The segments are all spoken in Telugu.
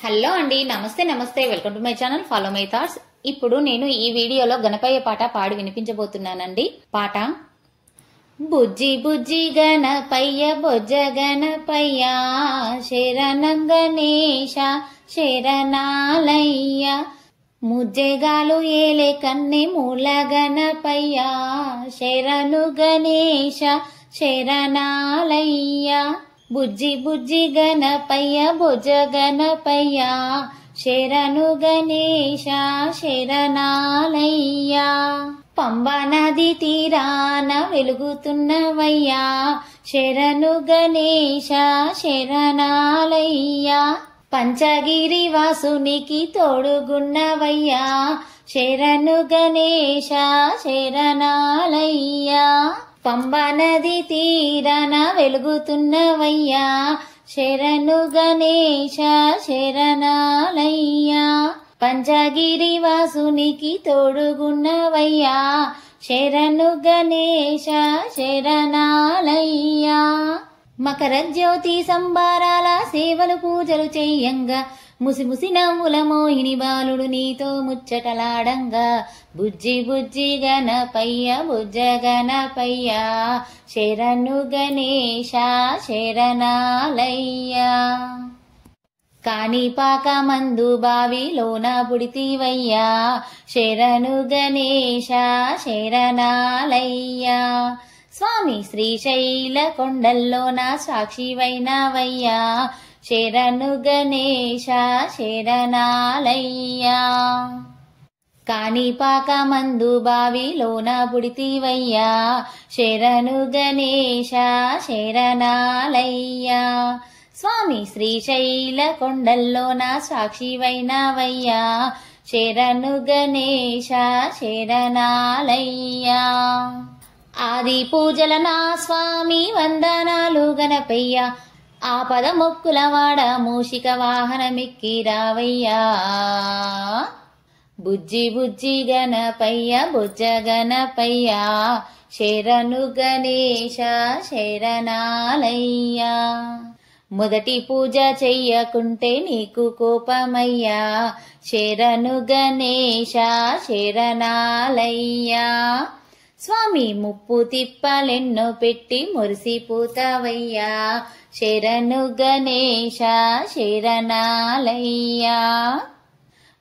హలో అండి, నమస్తే నమస్తే. Welcome to my channel, follow my thoughts. ఇప్పుడు నేను ఈ వీడియోలో గణపయ్య పాట పాడి వినిపించబోతున్నానండి. పాట: బుజ్జి బుజ్జి గణపయ్య బొజ్జ గణపయ్య, శరణం గణేశ శరణాలయ్య, ముజ్జెగాలు ఏలే కన్నె మూల గణపయ్య, శరణు గణేశ శరణాలయ్య. బుజ్జి బుజ్జి గణపయ్య బొజ్జ గణపయ్య, శరణు గణేశ శరణాలయ్య. పంబా నది తీరాన వెలుగుతున్నవయ్యా, శరణు గణేశ శరణాలయ్య. పంచగిరి వాసునికి తోడుగున్నవయ్యా, శరణు గణేశ శరణాలయ్య. పంబా నది తీరాన వెలుగుతున్నవయ్యా, శరణు గణేశ శరణాలయ్య. పంచగిరి వాసునికి తోడుగున్నవయ్యా, శరణు గణేశ శరణాలయ్య. మకర జ్యోతి సంబారాల సేవలు పూజలు చెయ్యంగా, ముసి ముసి నవ్వుల మోహిని బాలుడు నీతో ముచ్చటలాడంగా, బుజ్జి బుజ్జి గణపయ్య బుజ్జ గణపయ్య, శరణు గణేశ శరణాలయ్య. కాణిపాక మందు బావిలోన పుడితివయ్యా, శరణు గణేశ శరణాలయ్య. స్వామి శ్రీశైల కొండల్లోన సాక్షివైనవయ్యా, శరణు గణేశ శరణాలయ్య. కాణిపాక మందు బావిలోన పుడితివయ్యా, శరణు గణేశ శరణాలయ్య. స్వామి శ్రీశైల కొండల్లోన సాక్షివైనవయ్యా, శరణు గణేశ శరణాలయ్య. ఆది పూజల నా స్వామి వందనాలు గణపయ్య, ఆపద మొక్కుల వాడ మూషిక వాహనమెక్కి రావయ్యా. బుజ్జి బుజ్జి గణపయ్య బొజ్జ గణపయ్య, శరణు గణేశ శరణాలయ్య. మొదటి పూజ చెయ్యకుంటే నీకు కోపమయ్యా, శరణు గణేశ శరణాలయ్య. స్వామి ముప్పు తిప్పలెన్నో పెట్టి మురిసిపోతావయ్యా, శరణు గణేశ శరణాలయ్య.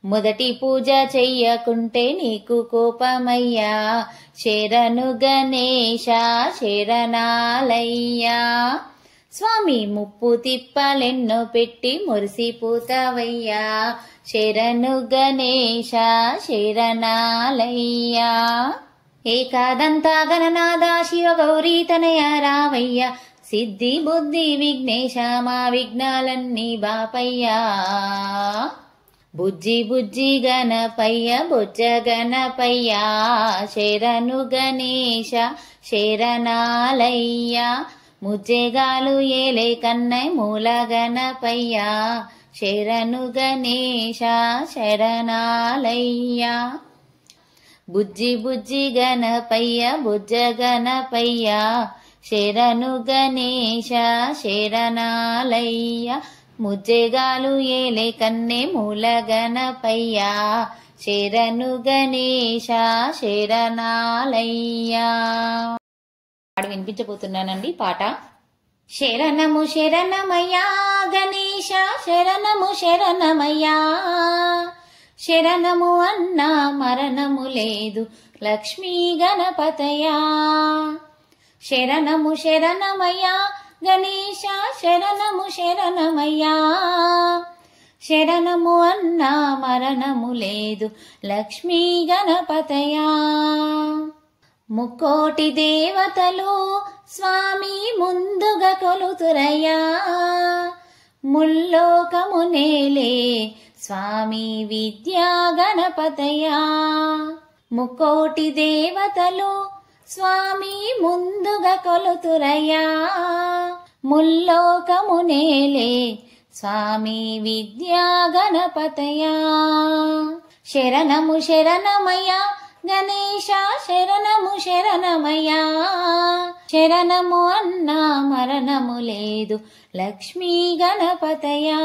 మొదటి పూజ చెయ్యకుంటే నీకు కోపమయ్యా, శరణు గణేశ శరణాలయ్య. స్వామి ముప్పు తిప్పలెన్నో పెట్టి మురిసిపోతావయ్యా, శరణు గణేశ శరణాలయ్య. ఏకాదంత గణనాథ శివ గౌరీ తనయ రావయ్య, సిద్ధి బుద్ధి విఘ్నేశ మా విఘ్నాలన్నీ బాపయ్యా. బుజ్జి బుజ్జి గణపయ్య బొజ్జ గణపయ్య, శరణు గణేశ శరణాలయ్య. ముజ్జెగాలు ఏలే కన్నై మూల గణపయ్య, శరణు గణేశ శరణాలయ్య. బుజ్జి బుజ్జి గణపయ్య బొజ్జ గణపయ్య, శరణు గణేశ శరణాలయ్య. ముజ్జెగాలు ఏలే కన్నె మూల గణపయ్య, శరణు గణేశ శరణాలయ్య. పాట వినిపించబోతున్నానండి. పాట: శరణము శరణమయ్యా గణేశ శరణము శరణమయ్యా, శరణము అన్నా మరణము లేదు లక్ష్మీ గణపతయా. శరణము శరణమయ్యా గణేశ శరణము శరణమయ్యా, శరణము అన్నా మరణము లేదు లక్ష్మీ గణపతయా. ముక్కోటి దేవతలు స్వామి ముందుగా కొలుతురయ్యా, ముల్లోకమునేలే స్వామి విద్యా గణపతయా. ముక్కోటి దేవతలు స్వామి ముందుగా కొలుతురయ్యా, ముల్లోకమునేలే స్వామి విద్యా గణపతయా. శరణము శరణమయ్యా గణేశ శరణము శరణమయ్యా, శరణము అన్నా మరణము లేదు లక్ష్మీ గణపతయా.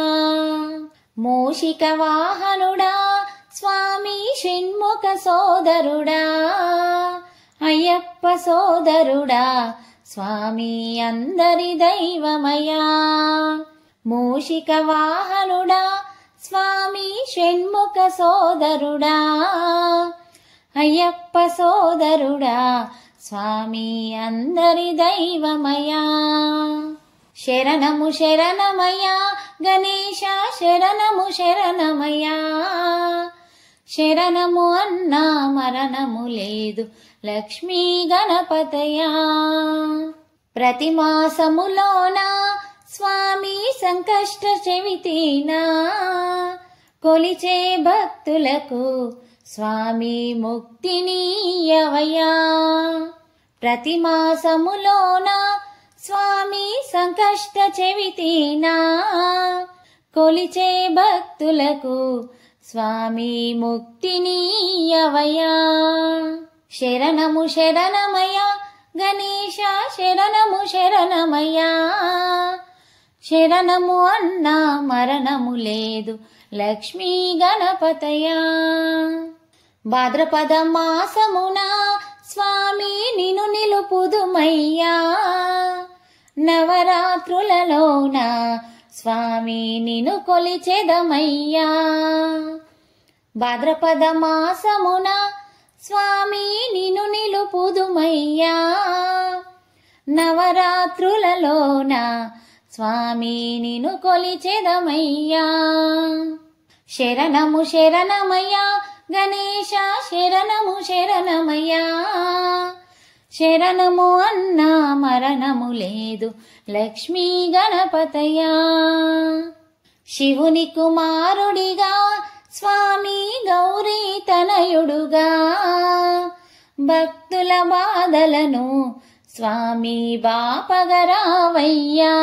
మూషిక వాహనుడా స్వామి షణ్ముఖ సోదరుడా అయ్యప్ప సోదరుడా స్వామి అందరి దైవమయా. మూషిక వాహనుడా స్వామి షణ్ముఖ సోదరుడా అయ్యప్ప సోదరుడా స్వామి అందరి దైవమయా. శరణము శరణమయ్యా గణేశ శరణము శరణమయ్యా. శరణము అన్నా మరణము లేదు లక్ష్మీ గణపతయా. ప్రతి మాసములోన స్వామి సంకష్ట చవితినా కొలిచే భక్తులకు స్వామి ముక్తినీయవయ్యా. ప్రతి మాసములోన స్వామి సంకష్ట చవితినా కొలిచే భక్తులకు స్వామి ముక్తినీయవయ్యా. శరణము శరణమయ్యా గణేశ శరణము శరణమయ్యా. శరణము అన్నా మరణము లేదు లక్ష్మీ గణపతయా. భాద్రపద మాసమున స్వామి నిన్ను నిలుపుదుమయ్యా. నవరాత్రులలోన స్వామి నిన్ను కొలిచెదమయ్యా. భాద్రపద మాసమున స్వామి నిన్ను నిలుపుదుమయ్యా. నవరాత్రులలోన స్వామి నిన్ను కొలిచెదమయ్యా. శరణము శరణమయ్యా గణేశ శరణము శరణమయ్యా. శరణము అన్నా మరణము లేదు లక్ష్మీ గణపతయా. శివుని కుమారుడిగా స్వామి గౌరీ తనయుడుగా భక్తుల బాధలను స్వామి బాపగరావయ్యా.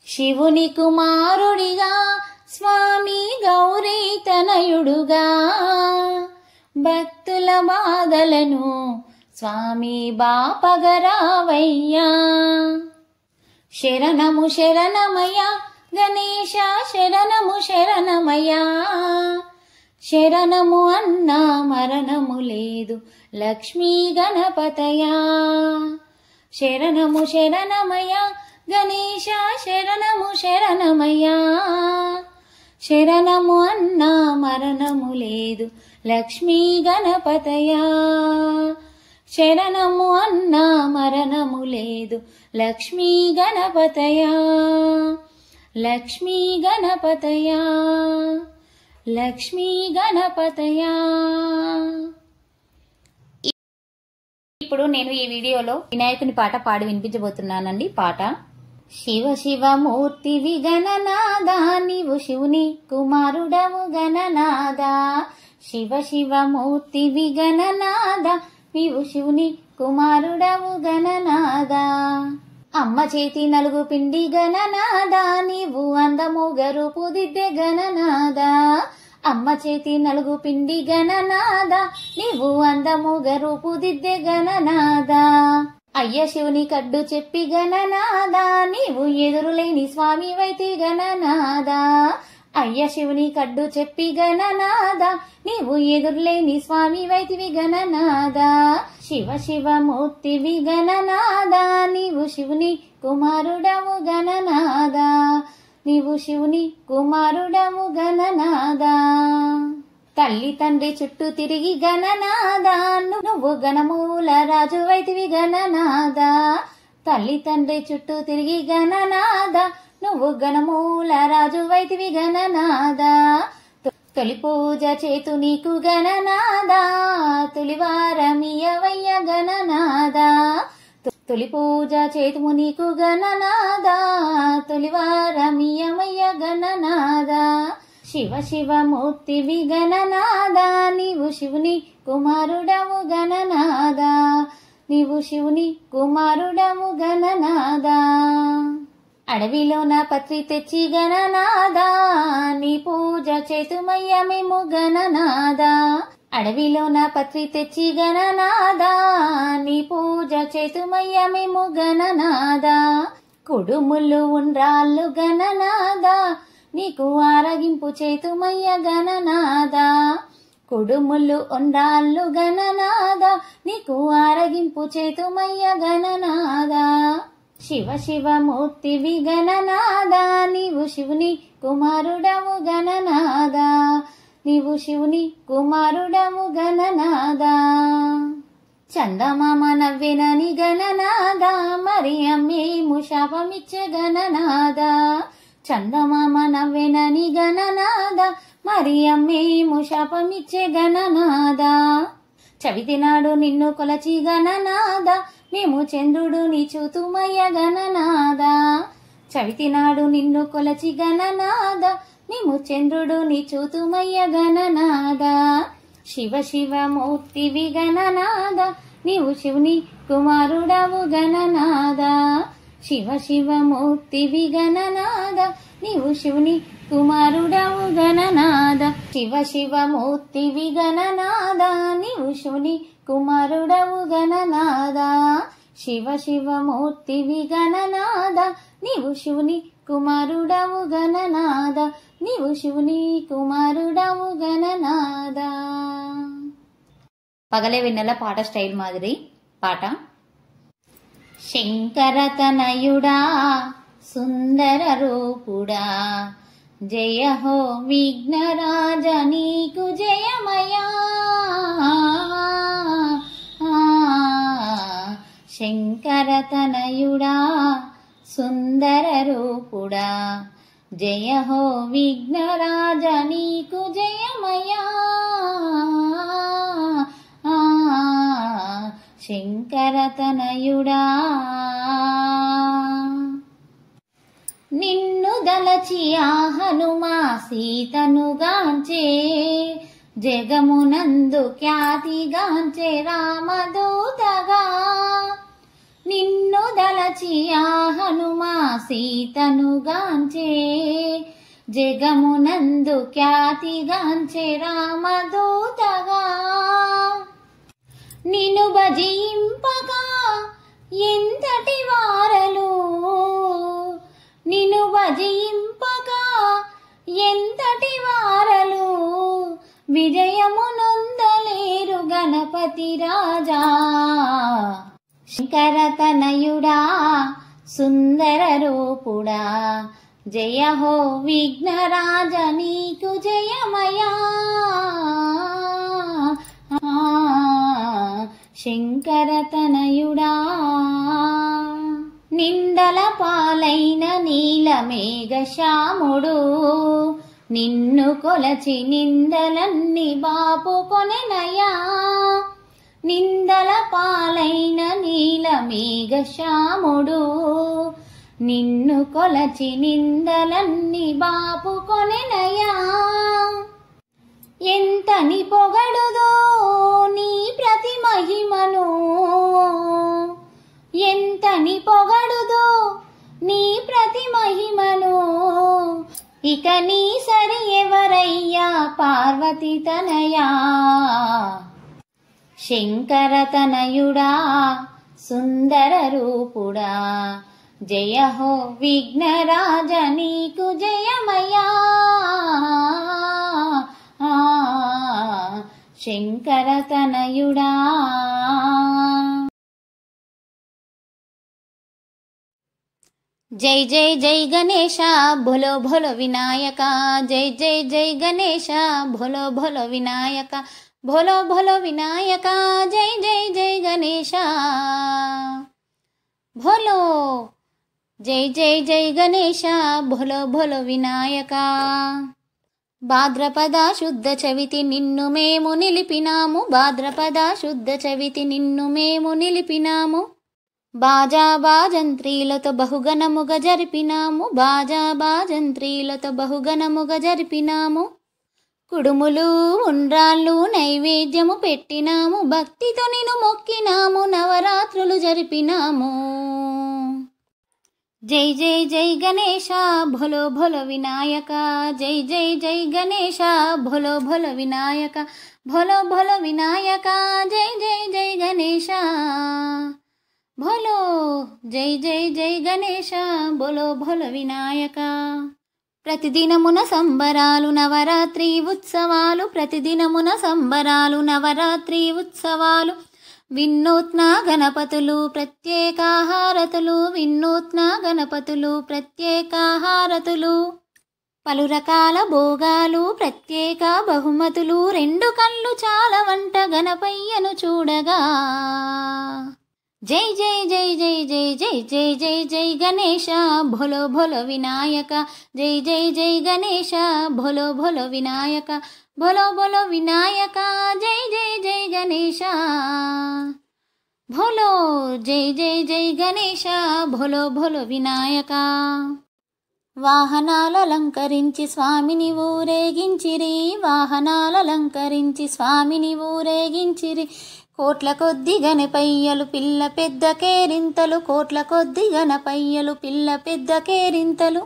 శివుని కుమారుడిగా స్వామి గౌరీ తనయుడుగా భక్తుల బాధలను స్వామి బాపగరావయ్యా. శరణము శరణమయ్యా గణేశ శరణము శరణమయ్యా. శరణము అన్నా మరణము లేదు లక్ష్మీ గణపతయా. శరణము శరణమయ్యా గణేశ శరణము శరణమయ్యా. శరణము అన్నా మరణము లేదు లక్ష్మీ గణపతయా. శరణము అన్నా మరణము లేదు లక్ష్మీ గణపతయా. లక్ష్మీ గణపతయా లక్ష్మీ గణపతయా. ఇప్పుడు నేను ఈ వీడియోలో వినాయకుని పాట పాడి వినిపించబోతున్నానండి. పాట శివ శివ మూర్తివి గణనాదా నీవు శివుని కుమారుడవు గణనాదా. శివ శివ మూర్తివి గణనాదా నీవు శివుని కుమారుడవు గణనాదా. అమ్మ చేతి నలుగు పిండి గణనాదా నీవు అందముగా రూపుదిద్దే గణనాదా. అమ్మ చేతి నలుగు పిండి గణనాదా నీవు అందముగా రూపుదిద్దే గణనాదా. అయ్య శివుని కడ్డు చెప్పి గణనాదా నీవు ఎదురులేని స్వామి వైతి గణనాదా. అయ్య శివుని కడ్డు చెప్పి గణనాదా నీవు ఎదురులేని స్వామి వైతివి గణనాదా. శివ శివ మూర్తివి గణనాదా నీవు శివుని కుమారుడవు గణనాదా. నీవు శివుని కుమారుడవు గణనాదా. తల్లి తండ్రి చుట్టూ తిరిగి గణనాదా నువ్వు గణమూల రాజు వైతివి గణనాదా. తల్లి తండ్రి చుట్టూ తిరిగి గణనాదా నువ్వు గణమూల రాజు వైతివి గణనాదా. తొలి పూజ చేతు నీకు గణనాదా తొలివారమియవయ్య గణనాదా. తొలి పూజ చేతుము నీకు గణనాదా తొలివారమియవయ్య గణనాదా. శివ శివ మూర్తివి గణనాదా నీవు శివుని కుమారుడవు గణనాదా. నీవు శివుని కుమారుడవు గణనాదా. అడవిలోన పత్రి తెచ్చి గణనాదా నీ పూజ చేతుమయ్య మేము గణనాదా. అడవిలోన పత్రి తెచ్చి గణనాదా నీ పూజ చేతుమయ్య మేము గణనాదా. కుడుములు ఉండ్రాళ్ళు గణనాదా నీకు ఆరగింపు చేతుమయ్య గణనాద కుడుములు ఉండ్రాళ్ళు గణనాద నీకు ఆరగింపు చేతుమయ్య గణనాద శివ శివమూర్తివి గణనాద నీవు శివుని కుమారుడవు గణనాద నీవు శివుని కుమారుడవు గణనాద చందమామ నవ్వెనని గణనాద మరి అమ్మేము శాపమిచ్చే గణనాద చందమామ నవ్వెనని గణనాద మరి అమ్మేము శాపమిచ్చే గణనాద చవితి నాడు నిన్ను కొలచి గణనాద మేము చంద్రుడుని చూతుమయ్య గణనాద చవితి నాడు నిన్ను కొలచి గణనాద మేము చంద్రుడుని చూతుమయ్య గణనాద శివ శివమూర్తివి గణనాద నీవు శివుని కుమారుడవు గణనాద శివ శివమూర్తివి గణనాద నీవు శివుని కుమారుడవు గణనాద శివ శివమూర్తివి గణనాద నీవు శివుని కుమారుడవు గణనాద శివ శివమూర్తివి గణనాద నీవు శివుని కుమారుడవు గణనాద నీవు శివుని కుమారుడవు గణనాద. పగలే వెన్నెల పాట స్టైల్ మాదిరి పాట. శంకరతనయుడా సుందర రూపుడా జయ హో విఘ్నరాజ నీకు జయమయా శంకరతనయుడా సుందర రూపుడా జయ హో విఘ్నరాజ నీకు జయమయా శంకరతనయుడా నిన్ను దలచి ఆ హనుమా సీతను గాంచే జగమునందు ఖ్యాతిగాంచే రామదూతగా నిన్ను దలచి ఆ హనుమా సీతను గాంచే జగమునందు ఖ్యాతిగాంచే రామదూతగా నిన్ను భజింపగా ఎంతటి వారలు నిన్ను భజింపగా ఎంతటి వారలు విజయము నొందలేరు గణపతి రాజా శంకరతనయుడా సుందర రూపుడా జయ హో విఘ్నరాజ నీకు జయమయా శంకరతనయుడా నిందల పాలైన నీలమేఘ శ్యాముడు నిన్ను కొలచి నిందలన్నీ బాపుకొనెనయా నిందల పాలైన నీలమేఘ శ్యాముడు నిన్ను కొలచి నిందలన్నీ బాపుకొనెనయా ఎంతని పొగడుదో నీ ప్రతి మహిమను ఎంతని పొగడుదో నీ ప్రతి మహిమను ఇక నీ సరి ఎవరయ్యా పార్వతి తనయా శంకరతనయుడా సుందర రూపుడా జయ హో విఘ్నరాజ నీకు జయమయా శంకరతనయుడా జై జై జై గణేశ భోలో భోలో వినాయక జై జై జై గణేశ భోలో భోలో వినాయక భోలో భోలో వినాయక జై జై జై గణేశ భోలో జై జై జై గణేశ భోలో భోలో వినాయక భాద్రపద శుద్ధ చవితి నిన్ను మేము నిలిపినాము భాద్రపద శుద్ధ చవితి నిన్ను మేము నిలిపినాము బాజా బాజంత్రీలతో బహుగణముగా జరిపినాము బాజా బాజంత్రీలతో బహుగణముగా జరిపినాము కుడుములు ఉండ్రాళ్ళు నైవేద్యము పెట్టినాము భక్తితో నిన్ను మొక్కినాము నవరాత్రులు జరిపినాము జై జై జై గణేశ భోలో భోలో వినాయక జై జై జై గణేశ భోలో భోలో వినాయక భోలో భోలో వినాయక జై జై జై గణేశ భోలో జై జై జై గణేశ భోలో భోలో వినాయక ప్రతిదినమున సంబరాలు నవరాత్రి ఉత్సవాలు, ప్రతిదినమున సంబరాలు నవరాత్రి ఉత్సవాలు, వినూత్న గణపతులు ప్రత్యేక హారతులు, వినూత్న గణపతులు ప్రత్యేక హారతులు, పలు రకాల భోగాలు ప్రత్యేక బహుమతులు, రెండు కళ్ళు చాలా వంట గణపయ్యను చూడగా. జై జై జై జై జై జై జై జై జై గణేశ భోలో భోలో వినాయక, జై జై జై గణేశ భోలో భోలో వినాయక, భోలో భోలో వినాయక, జై జై జై గణేశ భోలో, జై జై జై గణేశ భోలో భోలో వినాయక. వాహనాలలంకరించి స్వామిని ఊరేగించిరి, వాహనాలలంకరించి స్వామిని ఊరేగించిరి, కోట్ల కొద్ది గణపయ్యలు పిల్ల పెద్ద కేరింతలు, కోట్ల కొద్ది గణపయ్యలు పిల్ల పెద్ద కేరింతలు,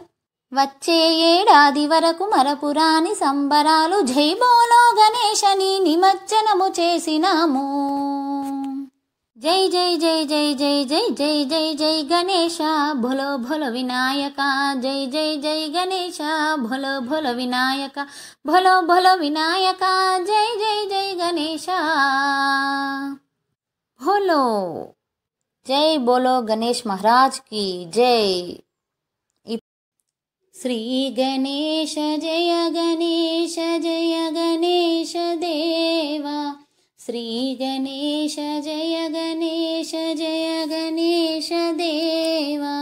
వచ్చే ఏడాది వరకు మరపురాని సంబరాలు, జై బోలో గణేశని నిమజ్జనము చేసినాము. జై జై జై జై జై జై జై జై జై గణేశ భోలో భోలో వినాయక, జై జై జై గణేశ భోలో భోలో వినాయక, భోలో భోలో వినాయక, జై జై జై గణేశ భోలో. జై బోలో గణేష్ మహారాజ్ की జై. శ్రీ గణేశ జయ గణేశ జయ గణేశ దేవా, శ్రీ గణేశ జయ గణేశ జయ గణేశ దేవా,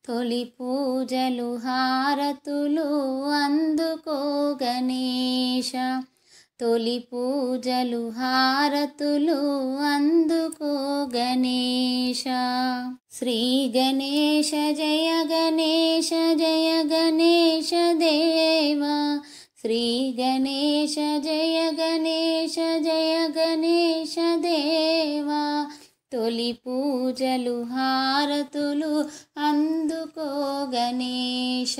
తొలి పూజలు హారతులు అందుకో గణేశ, తొలి పూజలు హారతులు అందుకో గణేశ. శ్రీ గణేశ జయ గణేశ జయ గణేశ దేవా, శ్రీ గణేశ జయ గణేశ జయ గణేశ దేవా, తొలి పూజలు హారతులు అందుకో గణేశ,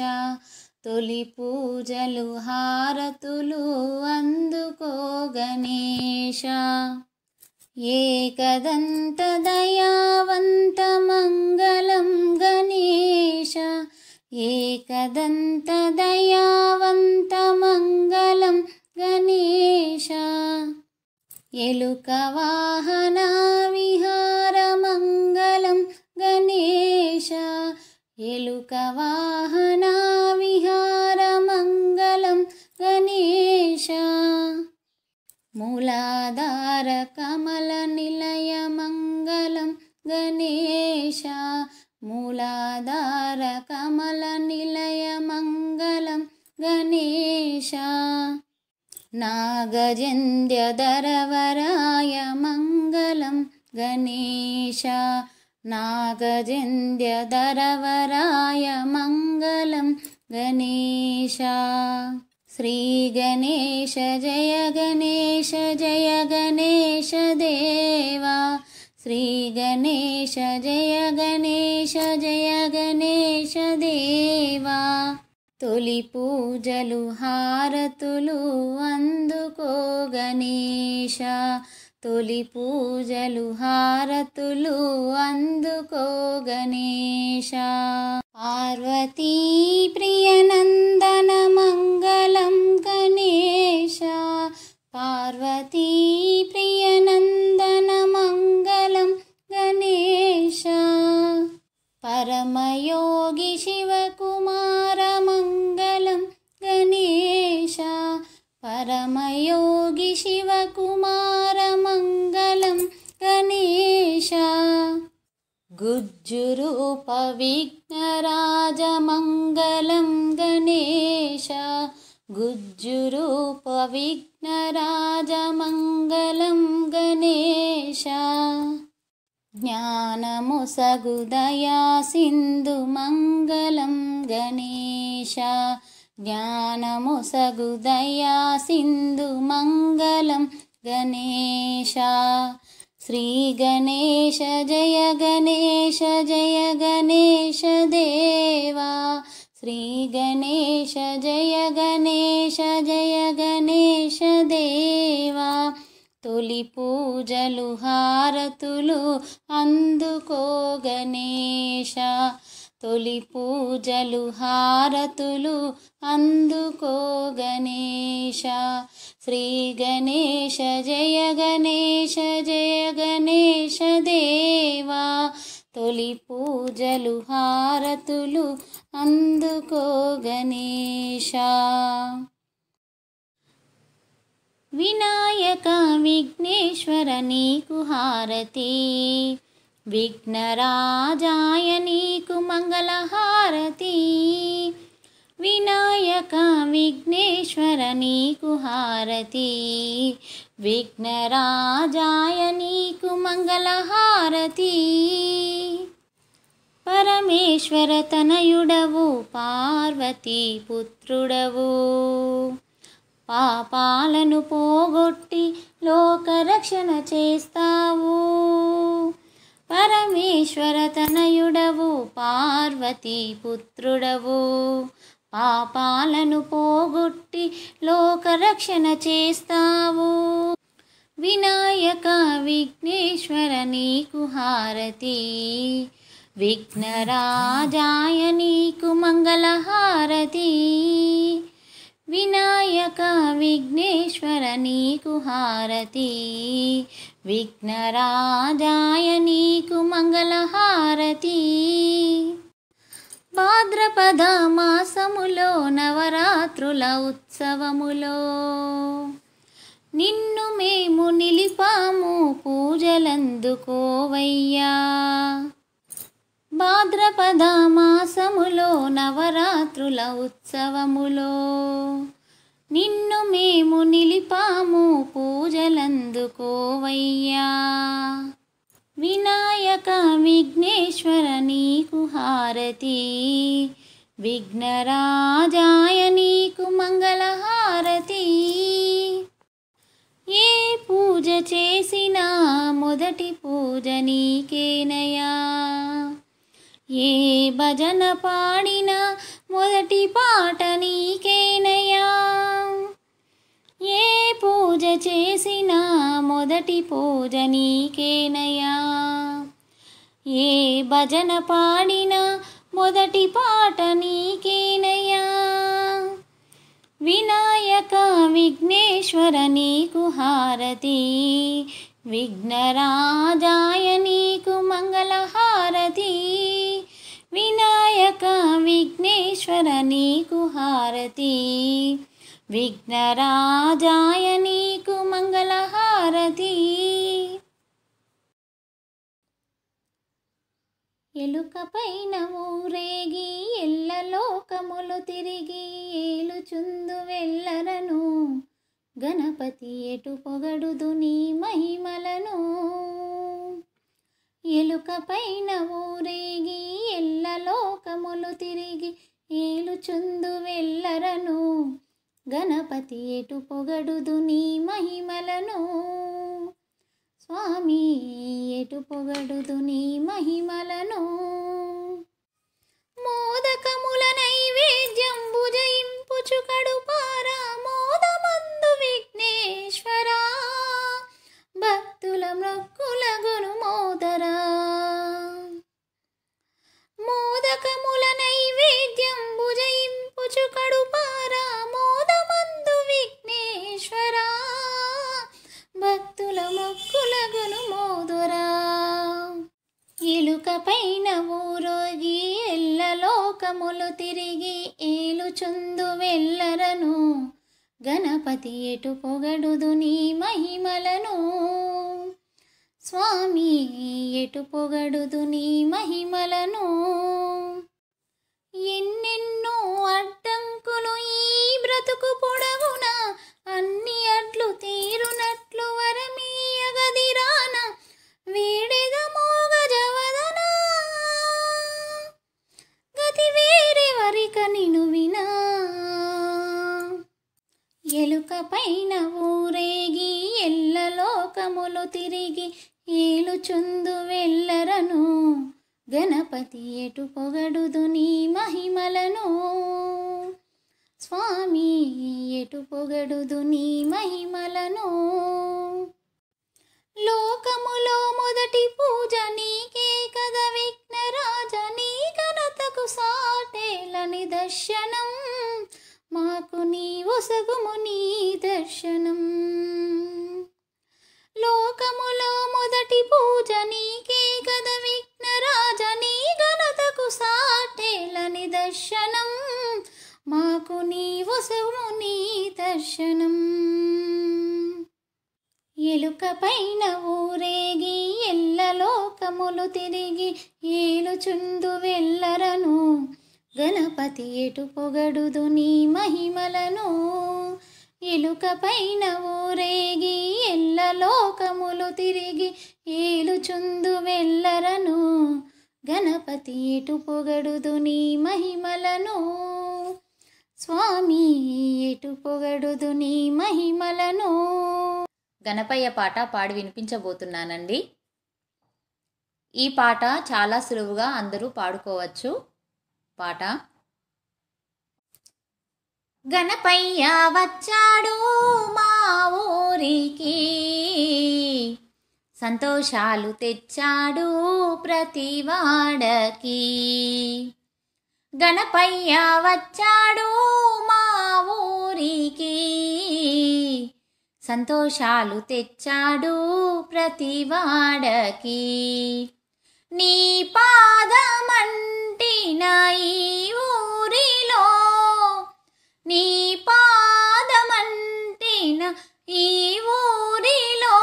తొలి పూజలు హారతులు అందుకో గణేశ. ఏకదంత దయావంత మంగళం గణేశ, ఏకదంత దయావంత మంగళం గణేశ, ఎలుక వాహన విహార మంగళం గణేశ, ఎలుక వాహన విహార మంగళం గణేశ, మూలాధార కమల నిలయ మంగళం గణేశ, మూలాధార కమల నిలయ మంగళం గణేశ, నాగజంధ్య ధరవరాయ మంగళం గణేశ, నాగజంధ్య ధరవరాయ మంగళం గణేశ. శ్రీ గణేశ జయ గణేశ జయ గణేశ దేవా, శ్రీ గణేశ జయ గణేశ జయ గణేశ దేవా, తొలి పూజలు హారతులు అందుకో గణేశ, తొలి పూజలు హారతులు అందుకో గణేశ. పార్వతీ ప్రియనందన మంగళం గణేశ, పార్వతీ ప్రియనందన మంగళం గణేశ, పరమయోగి శివకుమార మంగళం గణేశ, పరమయోగి శివకుమార మంగళం గణేశ, గుజ్జురూప విఘ్నరాజ మంగళం గణేశ, గుజ్జురూప విఘ్నరాజ మంగళం గణేశ, జ్ఞానముసగు దయా సింధు మంగళం గణేశ, జ్ఞానముసగు దయా సింధు మంగళం గణేశ. శ్రీ గణేశ జయ గణేశ జయ గణేశ దేవా, శ్రీ గణేశ జయ గణేశ జయ గణేశ దేవా, తొలి పూజలు హారతులు అందుకో గణేశ, తొలి పూజలు హారతులు అందుకో గణేశ. శ్రీ గణేశ జయ గణేశ జయ గణేశ దేవా. తొలి పూజలు హారతులు అందుకో గణేశ. వినాయక విఘ్నేశ్వర నీకు హారతి, విఘ్నరాజాయ నీకు మంగళహారతి. వినాయక విఘ్నేశ్వర నీకు హారతి, విఘ్నరాజాయ నీకు మంగళహారతి. పరమేశ్వర తనయుడవు పార్వతీ పుత్రుడవు, పాపాలను పోగొట్టి లోకరక్షణ చేస్తావు. పరమేశ్వర తనయుడవు పార్వతీ పుత్రుడవు, పాపాలను పోగొట్టి లోకరక్షణ చేస్తావు. వినాయక విఘ్నేశ్వర నీకు హారతి, విఘ్నరాజాయ నీకు మంగళహారతి. వినాయక విఘ్నేశ్వర నీకు హారతి, విఘ్నరాజాయ నీకు మంగళహారతి. భాద్రపద మాసములో నవరాత్రుల ఉత్సవములో నిన్ను మేము నిలిపాము పూజలందుకోవయ్యా. భాద్రపద మాసములో నవరాత్రుల ఉత్సవములో నిన్ను మేము నిలిపాము పూజలందుకోవయ్యా. వినాయక విఘ్నేశ్వర నీకు హారతి, విఘ్నరాజాయ నీకు మంగళహారతి. ఏ పూజ చేసినా మొదటి పూజ నీకేనయా, ఏ భజన పాడినా మొదటి పాట నీకేనయా. ఏ పూజ చేసినా మొదటి పూజ నీకేనయా, ఏ భజన పాడినా మొదటి పాట నీకేనయా. వినాయక విఘ్నేశ్వర నీకు హారతి, విఘ్నరాజాయ నీకు మంగళహారతి. వినాయక విఘ్నేశ్వర నీకు హారతి, విఘ్నరాజాయ నీకు మంగళహారతి. ఎలుక పైన ఊరేగి ఎల్ల లోకములు తిరిగి ఏలుచుందు వెళ్ళరను, గణపతి ఎటు పొగడుదు నీ మహిమలను. ఎలుక పైన ఊరేగి ఎల్ల లోకములు తిరిగి ఏలుచుందు వెళ్ళరను, గణపతి ఎటు పొగడుదు నీ మహిమలను. స్వామి ఎటు పొగడుదు నీ మహిమలను. మోదకముల నైవేద్యం భుజయింపుచు కడుపారా మోదమందు విఘ్నేశ్వరా, భక్తుల మొక్కుల గును మోదరా. మోదకముల నైవేద్యం భుజయింపుచు కడుపారా మోదమందు విఘ్నేశ్వరా, భక్తుల మొక్కుల గును మోదురా. ఎలుక పైన ఊరోగి ఎల్ల లోకములు తిరిగి ఏలుచుందు వెళ్ళరను, గణపతి ఎటు పొగడుదు నీ మహిమలను. స్వామి ఎటు పొగడుదు నీ మహిమలను. ఎన్నెన్నో అడ్డంకులు ఈ బ్రతుకు పొడవున, అన్ని అడ్లు తీరునట్లు వరమీయగదిరాన, వేడెదమోగ జవదన గతి వేరే వరిక నిను వినా. ఎలుక పైన ఊరేగి ఎల్ల లోకములు తిరిగి ఏలుచుందు వెళ్ళరను, గణపతి ఎటు పొగడుదు నీ మహిమలను. స్వామి ఎటు పొగడుదు నీ మహిమలను. లోకములో మొదటి పూజ నీకే కద విఘ్నరాజ, నీ ఘనత ఘనతకు సాటేలని దర్శనం మాకు నీ ఒసగుము నీ దర్శనం. లోకములో మొదటి పూజ నీకే కద విఘ్నరాజ, నీ ఘనతకు సాటేలని దర్శనం మాకు నీ ఒసగుము నీ దర్శనం. ఎలుక పైన ఊరేగి ఎల్లలోకములు తిరిగి ఏలుచుందు వెళ్ళరను, గణపతి ఎటు పొగడుదు నీ మహిమలను. ఎలుక పైన ఊరేగి ఎల్లలోకములు తిరిగి ఏలుచుందు వెళ్ళరను, గణపతి ఎటు పొగడుదు నీ మహిమలను. స్వామి ఎటు పొగడుదు నీ మహిమలను. గణపయ్య పాట పాడి వినిపించబోతున్నానండి. ఈ పాట చాలా సులువుగా అందరూ పాడుకోవచ్చు. పాట: గణపయ్య వచ్చాడు మా ఊరికి, సంతోషాలు తెచ్చాడు ప్రతి వాడకి. గణపయ్య వచ్చాడు మా ఊరికి, సంతోషాలు తెచ్చాడు ప్రతి వాడకి. నీ పాదమంటిన ఈ ఊరిలో, నీ పాదమంటిన ఈ ఊరిలో,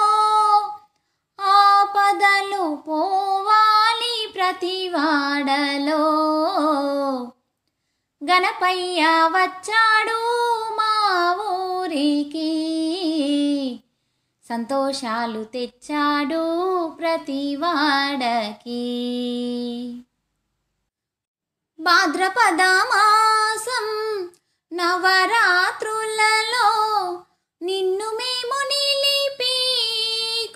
ఆపదలు పోవాలి ప్రతి వాడలో. గణపయ్య వచ్చాడు మా ఊరికి, సంతోషాలు తెచ్చాడు ప్రతి వాడకి. భాద్రపద మాసం నవరాత్రులలో నిన్ను మేము నిలిపి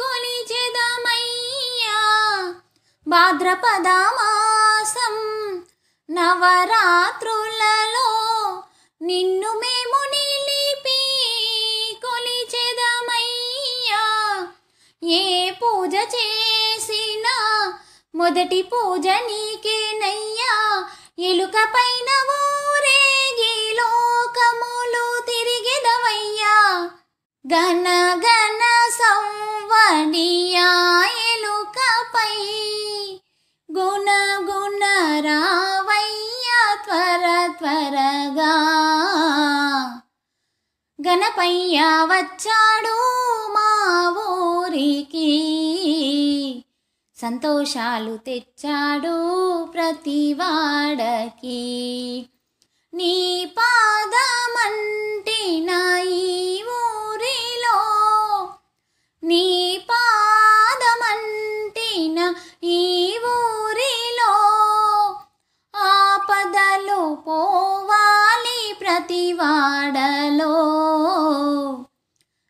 కొలిచెదమయ్యా. భాద్రపద మాసం నవరాత్రులలో నిన్ను మేము నిలిపి కొలిచెదమయ్యా. ఏ పూజ చేసినా మొదటి పూజ నీకేనయ్యా. ఎలుక పైన ఊరేగి లోకములు తిరిగెదవయ్యా. గణ గణ సంవడియా ఎలుకపై, గుణ గుణ రావయ్యా త్వర త్వరగా. గణపయ్య వచ్చాడు మా ఊరికి, సంతోషాలు తెచ్చాడు ప్రతి వాడకి. నీ పాదమంటిన ఈ ఊరిలో, నీ పాదమంటిన ఈ ఊరిలో, ఆపదలు పోవాలి ప్రతి వాడలో.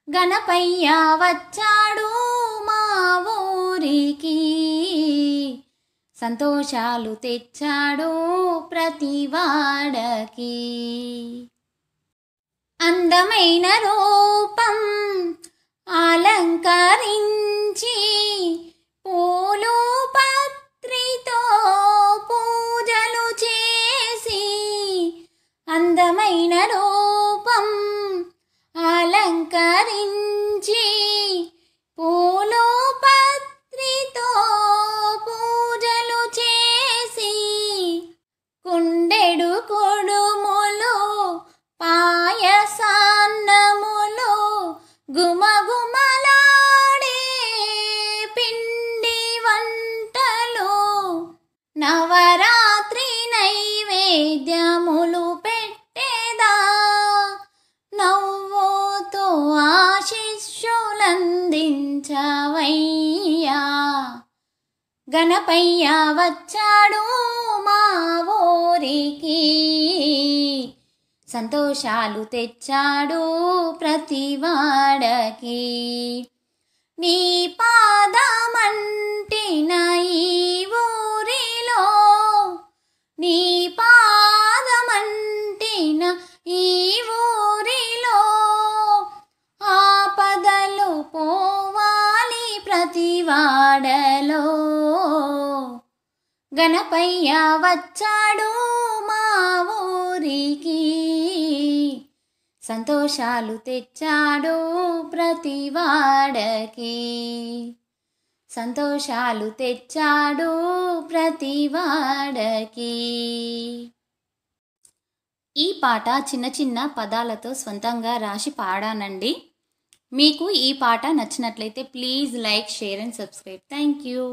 గణపయ్య వచ్చాడు మా ఊరికి, సంతోషాలు తెచ్చాడు ప్రతి వాడకి. అందమైన రూపం అలంకరించి పూలు పత్రితో పూజలు చేసి, అందమైన రూపం అలంకరించి పూలు పత్రితో పూజలు చేసి, కుండెడు కుడుములు పాయసాన్నములు గుమగుమలాడే పిండి వంటలు, నవరాత్రి నైవేద్యములు పెట్టేదా. నవ్వుతో ఆశీస్సులందించవయ్యా. గణపయ్య వచ్చాడు మా ఊరికి, సంతోషాలు తెచ్చాడు ప్రతి వాడకి. నీ పాదమంటిన ఈ ఊరిలో, నీ పాదమంటిన ఈ ఊరిలో, ఆపదలు పోవాలి ప్రతి వాడలో. గణపయ్య వచ్చాడు మా ఊరికి, సంతోషాలు తెచ్చాడు ప్రతివాడకి, సంతోషాలు తెచ్చాడు ప్రతివాడకి. ఈ పాట చిన్న చిన్న పదాలతో స్వంతంగా రాసి పాడానండి. మీకు ఈ పాట నచ్చినట్లయితే please like, share and subscribe. Thank you.